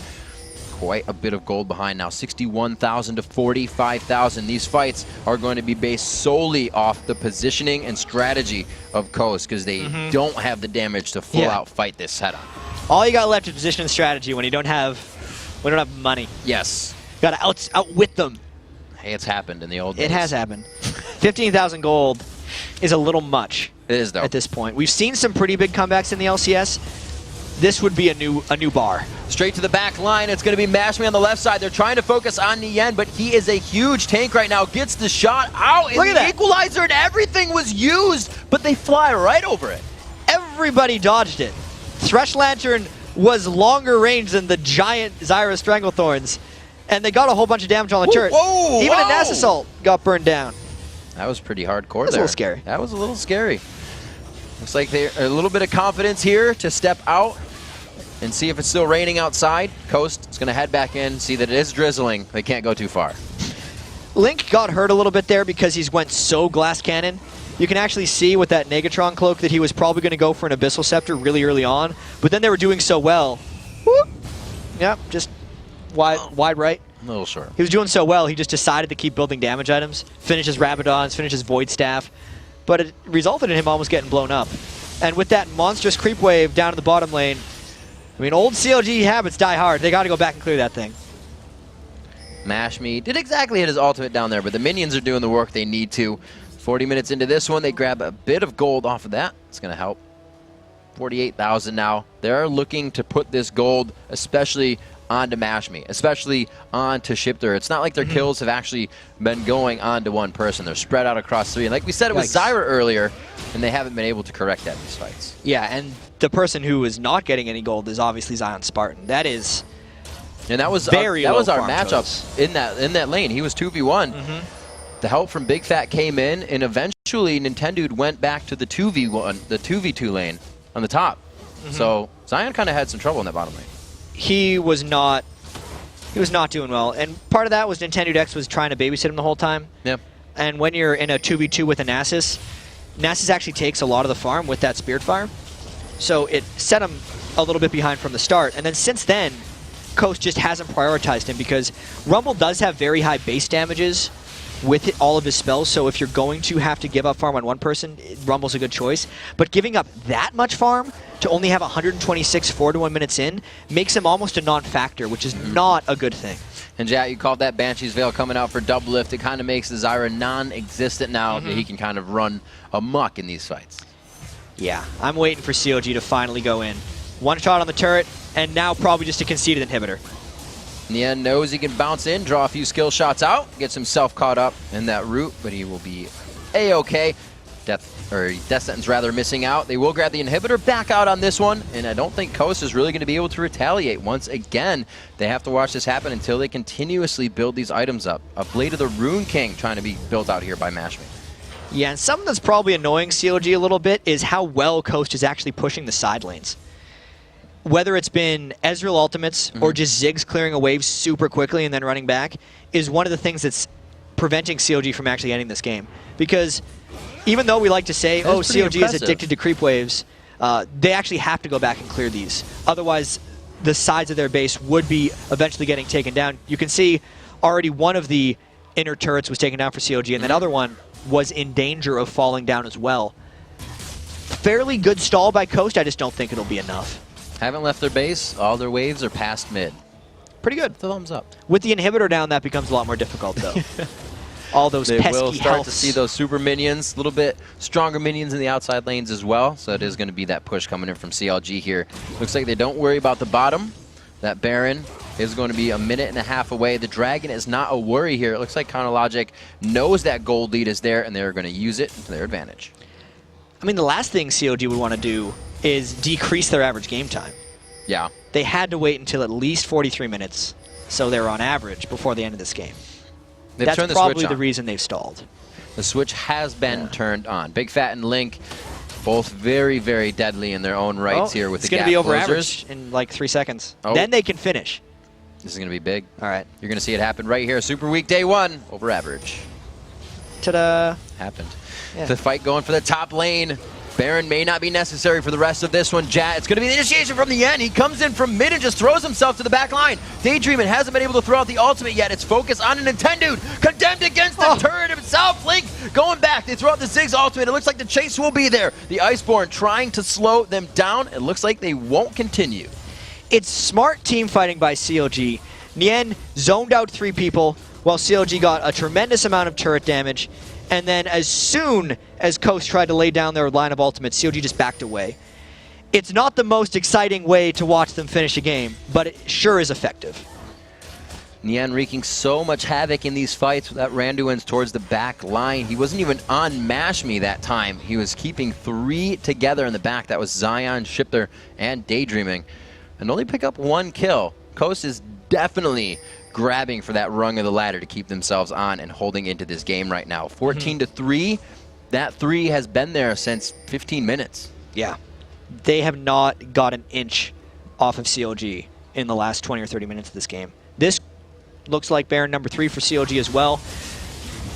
Quite a bit of gold behind now, 61,000 to 45,000. These fights are going to be based solely off the positioning and strategy of Coast because they don't have the damage to full out fight this setup. All you got left is position and strategy when you don't have money. Yes. Got to outwit them. Hey, it's happened in the old days. It has happened. 15,000 gold is a little much. It is, though. At this point. We've seen some pretty big comebacks in the LCS. This would be a new bar. Straight to the back line. It's going to be Mashme on the left side. They're trying to focus on Nien, but he is a huge tank right now. Gets the shot out. Look at that. Equalizer and everything was used, but they fly right over it. Everybody dodged it. Thresh Lantern was longer range than the giant Zyra Stranglethorns, and they got a whole bunch of damage on the turret. Whoa, Even a Nass Assault got burned down. That was pretty hardcore. That's a little scary. That was a little scary. Looks like they're a little bit of confidence here to step out and see if it's still raining outside. Coast is going to head back in, see that it is drizzling. They can't go too far. Link got hurt a little bit there because he's went so glass cannon. You can actually see with that Negatron cloak that he was probably going to go for an Abyssal Scepter really early on, but then they were doing so well. Whoop. Yeah, just wide right. A little short. He was doing so well, he just decided to keep building damage items, finish his Rabadons, finish his Void Staff, but it resulted in him almost getting blown up. And with that monstrous creep wave down in the bottom lane, I mean, old CLG habits die hard. They got to go back and clear that thing. Mashme did exactly hit his ultimate down there, but the minions are doing the work they need to. 40 minutes into this one, they grab a bit of gold off of that. It's going to help. 48,000 now. They're looking to put this gold, especially onto Mashme, especially onto Shipter. It's not like their kills have actually been going onto one person. They're spread out across 3. And like we said, it was Zyra earlier, and they haven't been able to correct that in these fights. Yeah, and the person who is not getting any gold is obviously Zion Spartan. That is and that was very that was our farm matchup totals. in that lane. He was 2v1. The help from Big Fat came in, and eventually Nintendo went back to the 2v1, the 2v2 lane on the top. So Zion kind of had some trouble in that bottom lane. He was not doing well, and part of that was Nintendo X was trying to babysit him the whole time. Yep. And when you're in a 2v2 with a Nasus actually takes a lot of the farm with that Spirit Fire. So it set him a little bit behind from the start. And then since then, Coast just hasn't prioritized him because Rumble does have very high base damages with all of his spells. So if you're going to have to give up farm on one person, Rumble's a good choice. But giving up that much farm to only have 126 4-to-1 minutes in makes him almost a non-factor, which is not a good thing. And Jack, you called that Banshee's Veil coming out for double lift. It kind of makes the Zyra non-existent now that he can kind of run amok in these fights. Yeah, I'm waiting for COG to finally go in. One shot on the turret, and now probably just a conceded inhibitor. Nien knows he can bounce in, draw a few skill shots out, gets himself caught up in that route, but he will be A-okay. Death Sentence rather missing out. They will grab the inhibitor back out on this one, and I don't think Coast is really going to be able to retaliate. Once again, they have to watch this happen until they continuously build these items up. A Blade of the Rune King trying to be built out here by Mashme. Yeah, and something that's probably annoying COG a little bit is how well Coast is actually pushing the side lanes. Whether it's been Ezreal ultimates or just Ziggs clearing a wave super quickly and then running back is one of the things that's preventing COG from actually ending this game. Because even though we like to say, oh, COG is addicted to creep waves, they actually have to go back and clear these. Otherwise, the sides of their base would be eventually getting taken down. You can see already one of the inner turrets was taken down for COG, and that other one was in danger of falling down as well. Fairly good stall by Coast, I just don't think it'll be enough. Haven't left their base. All their waves are past mid. Pretty good. Thumbs up. With the inhibitor down, that becomes a lot more difficult, though. All those pesky They will start healths. to see those super minions, a little bit stronger minions in the outside lanes as well. So it is going to be that push coming in from CLG here. Looks like they don't worry about the bottom. That Baron is going to be a minute and a half away. The Dragon is not a worry here. It looks like Counterlogic knows that gold lead is there, and they're going to use it to their advantage. I mean, the last thing COG would want to do is decrease their average game time. Yeah. They had to wait until at least 43 minutes, so they were on average before the end of this game. They've That's probably the reason they've stalled. The switch has been turned on. Big Fat and Link, both very, very deadly in their own rights here with the gap It's going to be over closers. average in like 3 seconds. Oh. Then they can finish. This is going to be big. All right. You're going to see it happen right here. Super Week Day 1, over average. Ta-da. Happened. Yeah. The fight going for the top lane. Baron may not be necessary for the rest of this one. It's going to be the initiation from the end. He comes in from mid and just throws himself to the back line. Daydreamin hasn't been able to throw out the ultimate yet. It's focused on a Nintendo. Condemned against the turret himself. Link going back. They throw out the Ziggs ultimate. It looks like the chase will be there. The Iceborne trying to slow them down. It looks like they won't continue. It's smart team fighting by CLG. Nien zoned out 3 people while CLG got a tremendous amount of turret damage. And then as soon as Coast tried to lay down their line of ultimates, CLG just backed away. It's not the most exciting way to watch them finish a game, but it sure is effective. Nien wreaking so much havoc in these fights with that Randuin's towards the back line. He wasn't even on Mash Me that time. He was keeping 3 together in the back. That was Zion, Shipter, and Daydreaming. And only pick up 1 kill. Coast is definitely grabbing for that rung of the ladder to keep themselves on and holding into this game right now. 14-3, that 3 has been there since 15 minutes. Yeah, they have not got an inch off of CLG in the last 20 or 30 minutes of this game. This looks like Baron number 3 for CLG as well.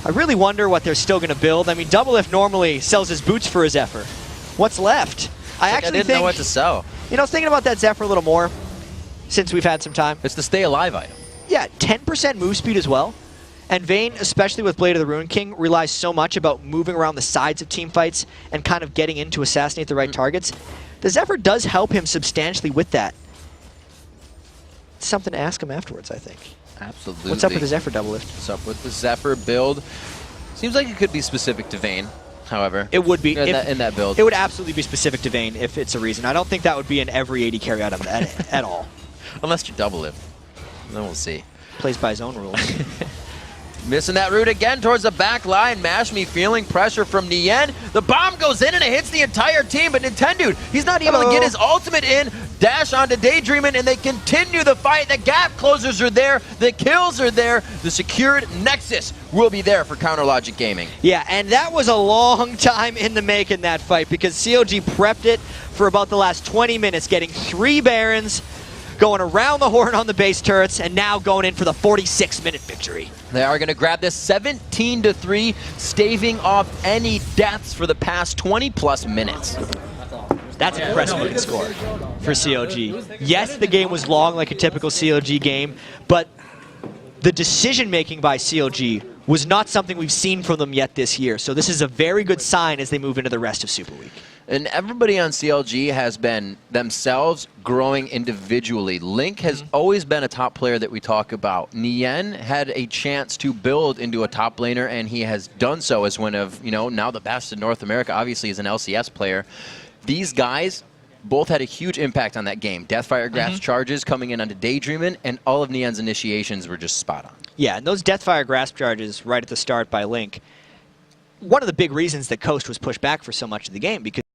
I really wonder what they're still going to build. I mean, Doublelift normally sells his boots for his Zephyr. What's left? I didn't know what to sell. You know, I was thinking about that Zephyr a little more since we've had some time. It's the stay alive item. Yeah, 10% move speed as well. And Vayne, especially with Blade of the Ruined King, relies so much about moving around the sides of team fights and kind of getting in to assassinate the right targets. The Zephyr does help him substantially with that. It's something to ask him afterwards, I think. Absolutely. What's up with the Zephyr Doublelift? What's up with the Zephyr build? Seems like it could be specific to Vayne, however. It would be. In that build. It would absolutely be specific to Vayne if it's a reason. I don't think that would be in every 80 carry item at all. Unless you Doublelift. Then we'll see. Plays by his own rules. Missing that route again towards the back line. Mash Me feeling pressure from Nien. The bomb goes in and it hits the entire team, but Nintendo, he's not able to get his ultimate in. Dash onto Daydreamin, and they continue the fight. The gap closers are there. The kills are there. The secured Nexus will be there for Counter Logic Gaming. Yeah, and that was a long time in the making, that fight, because CLG prepped it for about the last 20 minutes, getting 3 Barons, going around the horn on the base turrets, and now going in for the 46-minute victory. They are going to grab this 17-3, staving off any deaths for the past 20-plus minutes. That's an impressive looking score for CLG. Yes, the game was long like a typical CLG game, but the decision-making by CLG was not something we've seen from them yet this year. So this is a very good sign as they move into the rest of Super Week. And everybody on CLG has been themselves growing individually. Link has always been a top player that we talk about. Nien had a chance to build into a top laner, and he has done so as one of, now the best in North America, obviously as an LCS player. These guys both had a huge impact on that game. Deathfire Grasp charges coming in onto Daydreamin, and all of Nien's initiations were just spot on. Yeah, and those Deathfire Grasp charges right at the start by Link, one of the big reasons that Coast was pushed back for so much of the game, because